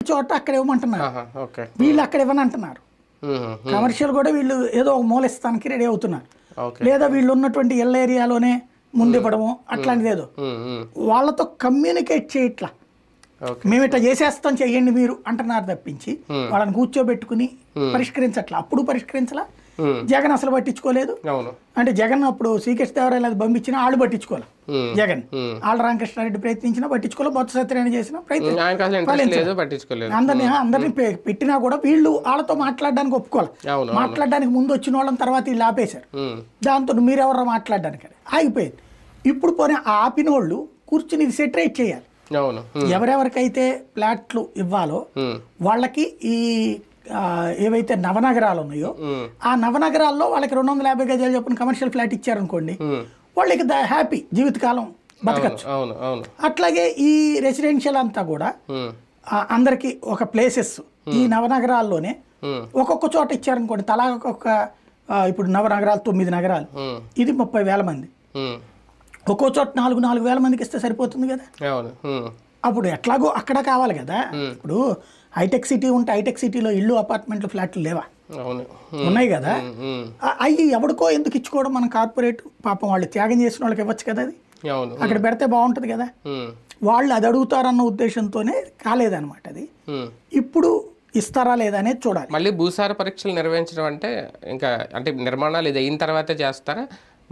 చోట అక్కడ ఇవ్వమంటున్నారు, ఓకే. వీళ్ళు అక్కడ ఇవ్వనంటున్నారు. కమర్షియల్ కూడా వీళ్ళు ఏదో ఒక మూల ఇస్తానికి రెడీ అవుతున్నారు, లేదా వీళ్ళు ఉన్నటువంటి ఎల్ ఏరియాలోనే ముందు ఇవ్వడము అట్లాంటిది ఏదో వాళ్ళతో కమ్యూనికేట్ చేయట్లా. మేము ఇట్లా చేసేస్తాం చెయ్యండి మీరు అంటున్నారు తప్పించి వాళ్ళని కూర్చోబెట్టుకుని పరిష్కరించట్లా. అప్పుడు పరిష్కరించలా, జగన్ అసలు పట్టించుకోలేదు. అంటే జగన్ అప్పుడు శ్రీకృష్ణ దేవరాయలు పంపించినా వాళ్ళు పట్టించుకోవాలి, జగన్ ఆళ్ళ రామకృష్ణారెడ్డి ప్రయత్నించినా పట్టించుకోలేదు, బొత్స సత్యనారాయణ చేసినా అందరినీ పెట్టినా కూడా వీళ్ళు వాళ్ళతో మాట్లాడడానికి ఒప్పుకోవాలి. మాట్లాడడానికి ముందు వచ్చిన వాళ్ళని తర్వాత వీళ్ళు ఆపేశారు. దాంతో మీరెవరో మాట్లాడడానికి ఆగిపోయింది. ఇప్పుడు పోనీ ఆపిన వాళ్ళు కూర్చుని ఇది సెటరేట్ చేయాలి. ఎవరెవరికైతే ఫ్లాట్లు ఇవ్వాలో వాళ్ళకి ఈ ఏవైతే నవనగరాలు ఉన్నాయో ఆ నవనగరాల్లో వాళ్ళకి 250 గజాలు చెప్పిన కమర్షియల్ ఫ్లాట్ ఇచ్చారనుకోండి, వాళ్ళకి హ్యాపీ జీవితకాలం బతకచ్చు. అట్లాగే ఈ రెసిడెన్షియల్ అంతా కూడా అందరికి ఒక ప్లేసెస్ ఈ నవనగరాల్లోనే ఒక్కొక్క చోట ఇచ్చారనుకోండి, తలా ఒక్కొక్క ఇప్పుడు నవనగరాలు 9 నగరాలు, ఇది 30,000 మంది, ఒక్కో చోట 4,000 మందికి ఇస్తే సరిపోతుంది కదా. అప్పుడు ఎట్లాగో అక్కడ కావాలి కదా. ఇప్పుడు హైటెక్ సిటీ ఉంటే హైటెక్ సిటీలో ఇల్లు అపార్ట్మెంట్లు ఫ్లాట్లు లేవా, ఉన్నాయి కదా. అవి ఎవరికో ఎందుకు ఇచ్చుకోవడం, మన కార్పొరేట్ పాపం వాళ్ళు త్యాగం చేసిన వాళ్ళకి ఇవ్వచ్చు కదా, అది అక్కడ పెడితే బాగుంటుంది కదా. వాళ్ళు అది అడుగుతారన్న ఉద్దేశంతోనే కాలేదన్నమాట అది. ఇప్పుడు ఇస్తారా లేదా అనేది చూడాలి. మళ్ళీ భూసార పరీక్షలు నిర్వహించడం అంటే ఇంకా అంటే నిర్మాణాలు ఇది అయిన తర్వాతే చేస్తారా,